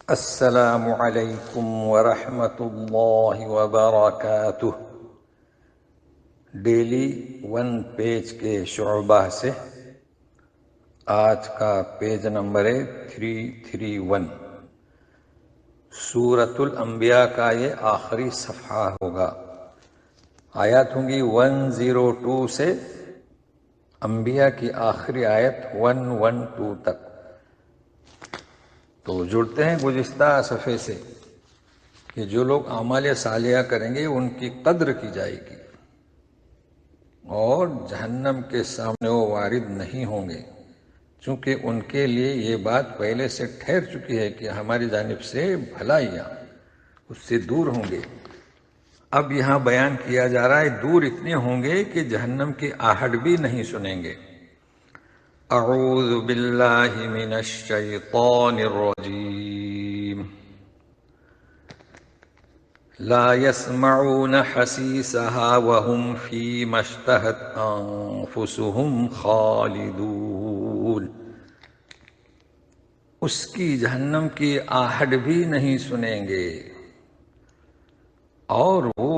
السلام علیکم ورحمۃ اللہ وبرکاتہ۔ ڈیلی 1 پیج کے شعبہ سے آج کا پیج نمبر ہے 331۔ سورۃ الانبیاء کا یہ آخری صفحہ ہوگا۔ آیات ہوں گی 102 سے انبیاء کی آخری آیت 112 تک۔ تو جڑتے ہیں گزشتہ صفحے سے کہ جو لوگ اعمال صالحہ کریں گے ان کی قدر کی جائے گی اور جہنم کے سامنے وہ وارد نہیں ہوں گے، چونکہ ان کے لیے یہ بات پہلے سے ٹھہر چکی ہے کہ ہماری جانب سے بھلائیاں اس سے دور ہوں گے۔ اب یہاں بیان کیا جا رہا ہے دور اتنے ہوں گے کہ جہنم کی آہٹ بھی نہیں سنیں گے۔ اعوذ باللہ من الشیطان الرجیم۔ لا يسمعون حسیسها وهم فیما اشتہت انفسهم خالدون۔ اس کی جہنم کی آہٹ بھی نہیں سنیں گے اور وہ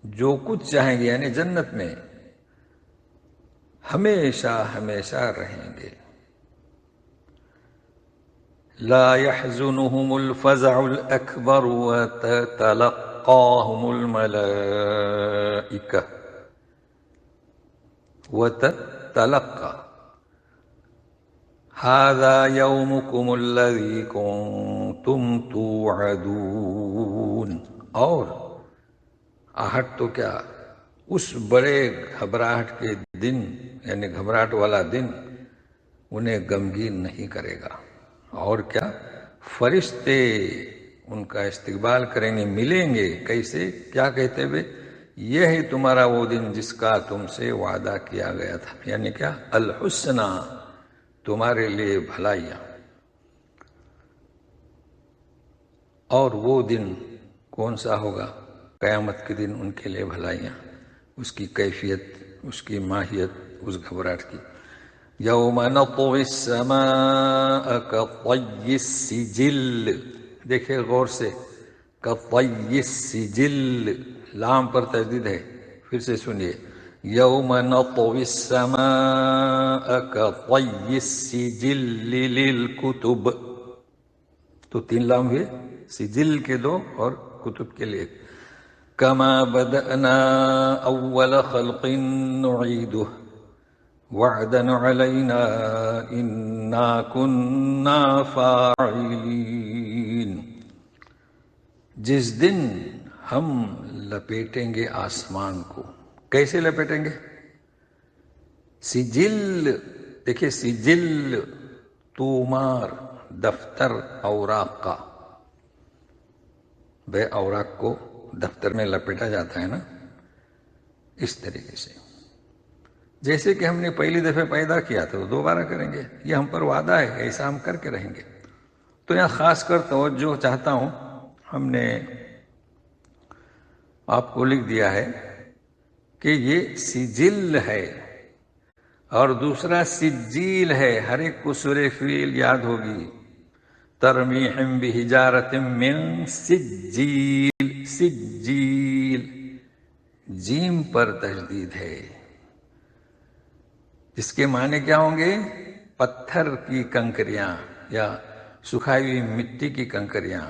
جو کچھ چاہیں گے یعنی جنت میں ہمیشہ ہمیشہ رہیں گے۔ لا يحزنهم الفزع الأكبر وتتلقاهم الملائكة هذا يومكم الذي كنتم توعدون۔ اور آہٹ تو کیا، اس بڑے گھبراہٹ کے دن یعنی گھبراہٹ والا دن انہیں غمگین نہیں کرے گا۔ اور کیا، فرشتے ان کا استقبال کریں گے، ملیں گے۔ کیسے؟ کیا کہتے ہوئے؟ یہ ہے تمہارا وہ دن جس کا تم سے وعدہ کیا گیا تھا، یعنی کیا؟ الحسنہ، تمہارے لیے بھلائیاں۔ اور وہ دن کون سا ہوگا؟ قیامت کے دن ان کے لیے بھلائیاں، اس کی کیفیت، اس کی ماہیت، اس گھبراہٹ کی۔ یوم نطوی السماء کطی السجل، دیکھیں غور سے، کطی السجل، لام پر تشدید ہے، پھر سے سنیے، یوم نطوی السماء کطی السجل للکتب، تو 3 لام ہوئے، سجل کے 2 اور کتب کے لیے۔ کما بدأنا اول خلق نعیدہ وعدا علینا انا کنا فاعلین۔ جس دن ہم لپیٹیں گے آسمان کو، کیسے لپیٹیں گے؟ سجل، دیکھیں سجل تومار، دفتر اوراق کا، بے اوراق کو دفتر میں لپیٹا جاتا ہے نا، اس طریقے سے جیسے کہ ہم نے پہلی دفعہ پیدا کیا تو دوبارہ کریں گے، یہ ہم پر وعدہ ہے، ایسا ہم کر کے رہیں گے۔ تو یہاں خاص کر توجہ چاہتا ہوں، ہم نے آپ کو لکھ دیا ہے کہ یہ سجل ہے اور دوسرا سجیل ہے۔ ہر ایک کو سورہ فیل یاد ہوگی، ترمیہم بحجارۃ من سجیل، سجیل جیم پر تشدید ہے، جس کے معنی کیا ہوں گے؟ پتھر کی کنکریاں یا سکھائی ہوئی مٹی کی کنکریاں۔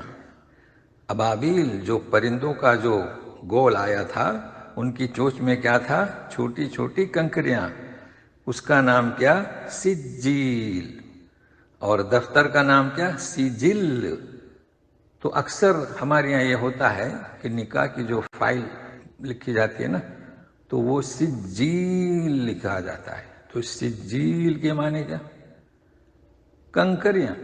ابابیل جو پرندوں کا جو گول آیا تھا، ان کی چونچ میں کیا تھا؟ چھوٹی چھوٹی کنکریاں، اس کا نام کیا؟ سجیل۔ اور دفتر کا نام کیا؟ سجل۔ تو اکثر ہمارے یہاں یہ ہوتا ہے کہ نکاح کی جو فائل لکھی جاتی ہے نا، تو وہ سجیل لکھا جاتا ہے۔ تو سجیل کے معنی کیا؟ کنکریاں۔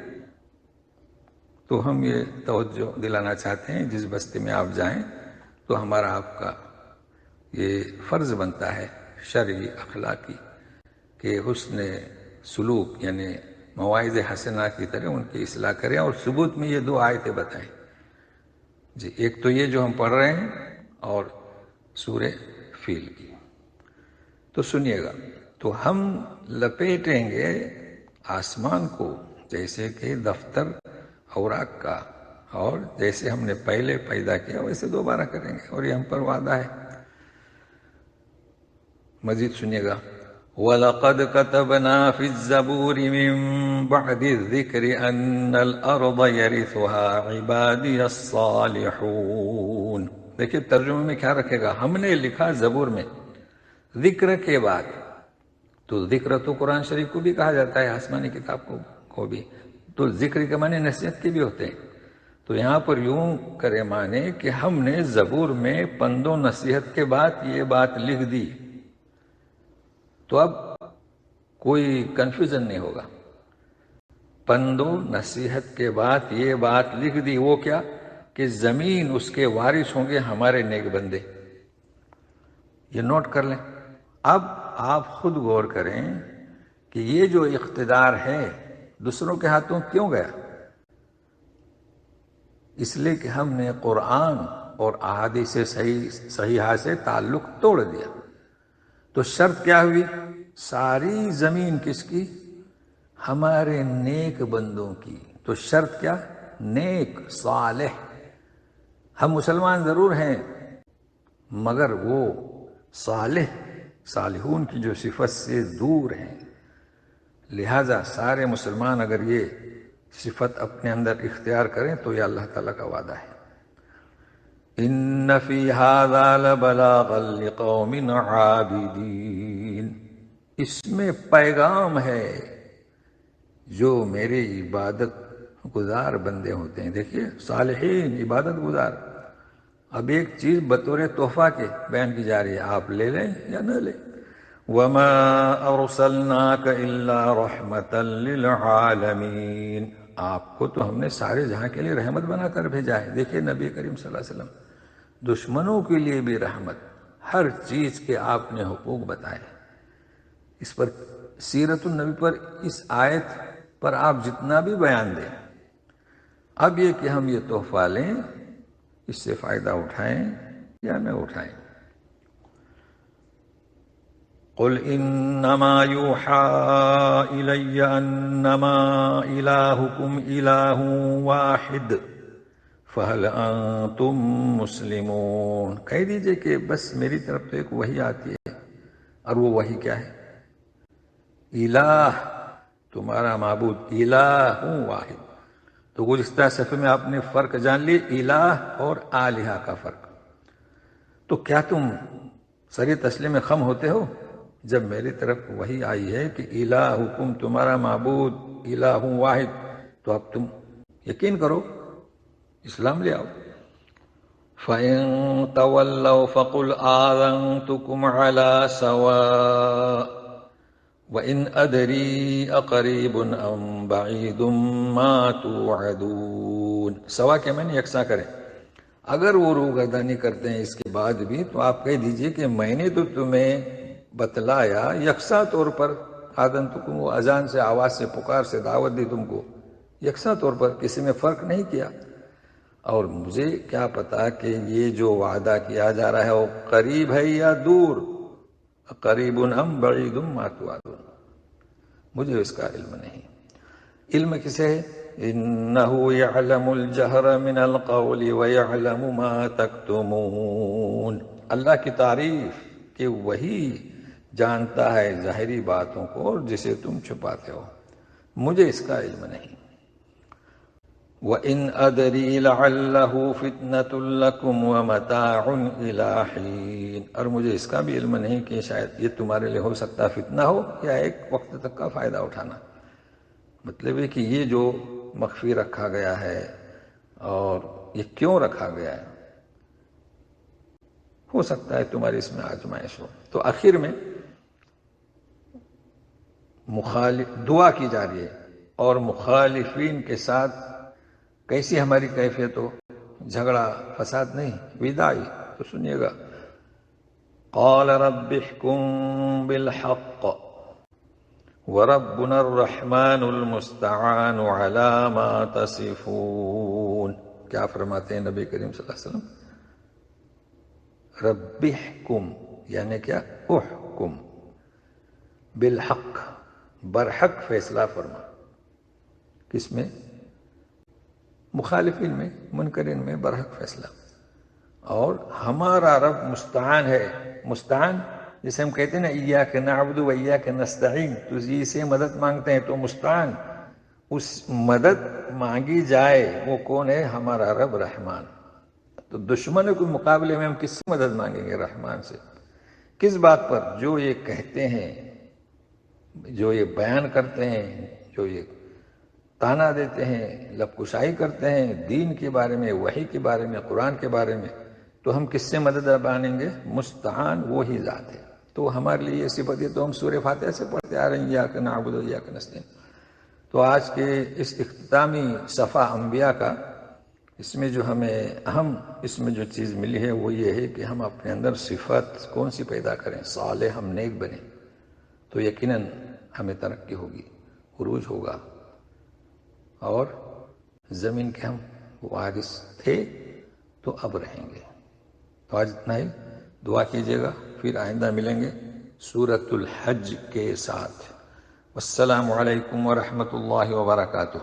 تو ہم یہ توجہ دلانا چاہتے ہیں، جس بستی میں آپ جائیں تو ہمارا آپ کا یہ فرض بنتا ہے شرعی اخلاقی کہ حسن سلوک یعنی مواعظ حسنہ کی طرح ان کی اصلاح کریں، اور ثبوت میں یہ 2 آیتیں بتائیں جی، ایک تو یہ جو ہم پڑھ رہے ہیں اور سورہ فیل کی۔ تو سنیے گا، تو ہم لپیٹیں گے آسمان کو جیسے کہ دفتر اوراق کا، اور جیسے ہم نے پہلے پیدا کیا ویسے دوبارہ کریں گے، اور یہ ہم پر وعدہ ہے۔ مزید سنیے گا، وَلَقَدْ كَتَبْنَا فِي الزَّبُورِ مِن بَعْدِ الذِّكْرِ أَنَّ الْأَرْضَ يَرِثُهَا عِبَادِيَ الصَّالِحُونَ۔ دیکھیے ترجمے میں کیا رکھے گا، ہم نے لکھا زبور میں ذکر کے بعد، تو ذکر تو قرآن شریف کو بھی کہا جاتا ہے، آسمانی کتاب کو بھی، تو ذکر کے معنی نصیحت کے بھی ہوتے ہیں، تو یہاں پر یوں کرے معنی کہ ہم نے زبور میں پند و نصیحت کے بعد یہ بات لکھ دی، تو اب کوئی کنفیوژن نہیں ہوگا۔ پند و نصیحت کے بعد یہ بات لکھ دی، وہ کیا کہ زمین اس کے وارث ہوں گے ہمارے نیک بندے۔ یہ نوٹ کر لیں۔ اب آپ خود غور کریں کہ یہ جو اقتدار ہے دوسروں کے ہاتھوں کیوں گیا؟ اس لیے کہ ہم نے قرآن اور احادیث صحیحہ سے تعلق توڑ دیا۔ تو شرط کیا ہوئی؟ ساری زمین کس کی؟ ہمارے نیک بندوں کی۔ تو شرط کیا؟ نیک، صالح۔ ہم مسلمان ضرور ہیں مگر وہ صالحون کی جو صفت سے دور ہیں، لہذا سارے مسلمان اگر یہ صفت اپنے اندر اختیار کریں تو یہ اللہ تعالیٰ کا وعدہ ہے۔ ان فی ھذا لبلاغا لقوم عابدین، اس میں پیغام ہے جو میرے عبادت گزار بندے ہوتے ہیں۔ دیکھیے صالحین، عبادت گزار۔ اب ایک چیز بطور تحفہ کے بیان کی جا رہی ہے، آپ لے لیں یا نہ لیں۔ وما ارسلناک الا رحمتا للعالمین، آپ کو تو ہم نے سارے جہاں کے لیے رحمت بنا کر بھیجا ہے۔ دیکھیے نبی کریم صلی اللہ علیہ وسلم دشمنوں کے لیے بھی رحمت، ہر چیز کے آپ نے حقوق بتائے۔ اس پر سیرت النبی پر، اس آیت پر آپ جتنا بھی بیان دیں، اب یہ کہ ہم یہ تحفہ لیں، اس سے فائدہ اٹھائیں یا نہ اٹھائیں۔ قل انما يوحى الي انما الهكم اله واحد فهل انتم مسلمون، کہہ دیجئے کہ بس میری طرف تو ایک وحی آتی ہے، اور وہ وحی کیا ہے؟ الہ، تمہارا معبود الہ واحد۔ تو گزشتہ صفحے میں آپ نے فرق جان لی، الہ اور آلہہ کا فرق۔ تو کیا تم سری تسلیم میں خم ہوتے ہو جب میری طرف وحی آئی ہے کہ الہکم، تمہارا معبود الہ واحد، تو اب تم یقین کرو، اسلام لے آؤ۔ فَإِن تَوَلَّوْا فَقُلْ آذَنْتُكُمْ عَلَى سَوَاءٍ وَإِنْ أَدْرِي أَقَرِيبٌ أَمْ بَعِيدٌ مَا تُوعَدُونَ، سوا کے معنی یکساں کریں۔ اگر وہ روگردانی کرتے ہیں اس کے بعد بھی، تو آپ کہہ دیجئے کہ میں نے تو تمہیں بتلایا یکساں طور پر، آذنتکم، وہ اذان سے، آواز سے، پکار سے دعوت دی تم کو، یکساں طور پر، کسی میں فرق نہیں کیا۔ اور مجھے کیا پتا کہ یہ جو وعدہ کیا جا رہا ہے وہ قریب ہے یا دور، قریب ام بعید ما توعدون، مجھے اس کا علم نہیں۔ علم کسے ہے؟ انہ یعلم الجہر من القول ویعلم ما تکتمون، اللہ کی تعریف کہ وہی جانتا ہے ظاہری باتوں کو اور جسے تم چھپاتے ہو، مجھے اس کا علم نہیں۔ وَإِنْ أَدْرِي لَعَلَّهُ فِتْنَةٌ لَكُمْ وَمَتَاعٌ إِلَىٰ حِينٍ، اور مجھے اس کا بھی علم نہیں کہ شاید یہ تمہارے لیے ہو سکتا فتنہ ہو یا ایک وقت تک کا فائدہ اٹھانا۔ مطلب ہے کہ یہ جو مخفی رکھا گیا ہے، اور یہ کیوں رکھا گیا ہے، ہو سکتا ہے تمہاری اس میں آزمائش ہو۔ تو آخر میں دعا کی جا رہی ہے، اور مخالفین کے ساتھ کیسی ہماری کیفیت ہو، جھگڑا فساد نہیں، وداعی۔ تو سنیے گا، قال رب احکم بالحق وربنا الرحمن المستعان على ما تصفون، کیا فرماتے ہیں نبی کریم صلی اللہ علیہ وسلم؟ رب احکم یعنی کیا؟ احکم بالحق، برحق فیصلہ فرما۔ کس میں؟ مخالفین میں، منکرین میں برحق فیصلہ۔ اور ہمارا رب مستعان ہے۔ مستعان جسے ہم کہتے ہیں نا ایاک نعبد و ایاک نستعین، تو سے مدد مانگتے ہیں تو مستعان، اس مدد مانگی جائے وہ کون ہے؟ ہمارا رب رحمان۔ تو دشمنوں کے مقابلے میں ہم کس سے مدد مانگیں گے؟ رحمان سے۔ کس بات پر؟ جو یہ کہتے ہیں، جو یہ بیان کرتے ہیں، جو یہ تانا دیتے ہیں، لب کشائی کرتے ہیں دین کے بارے میں، وحی کے بارے میں، قرآن کے بارے میں، تو ہم کس سے مدد مانگیں گے؟ مستعان وہی ذات ہے۔ تو ہمارے لیے یہ صفت ہے، تو ہم سورہ فاتحہ سے پڑھتے آ رہے ہیں ایاک نعبد و ایاک نستعین۔ تو آج کے اس اختتامی صفحہ انبیاء کا، اس میں جو ہمیں اہم اس میں جو چیز ملی ہے وہ یہ ہے کہ ہم اپنے اندر صفت کون سی پیدا کریں؟ صالح، ہم نیک بنیں، تو یقیناً ہمیں ترقی ہوگی، عروج ہوگا، اور زمین کے ہم وارث تھے تو اب رہیں گے۔ تو آج اتنا ہی، دعا کیجیے گا، پھر آئندہ ملیں گے سورۃ الحج کے ساتھ۔ والسلام علیکم ورحمۃ اللہ وبرکاتہ۔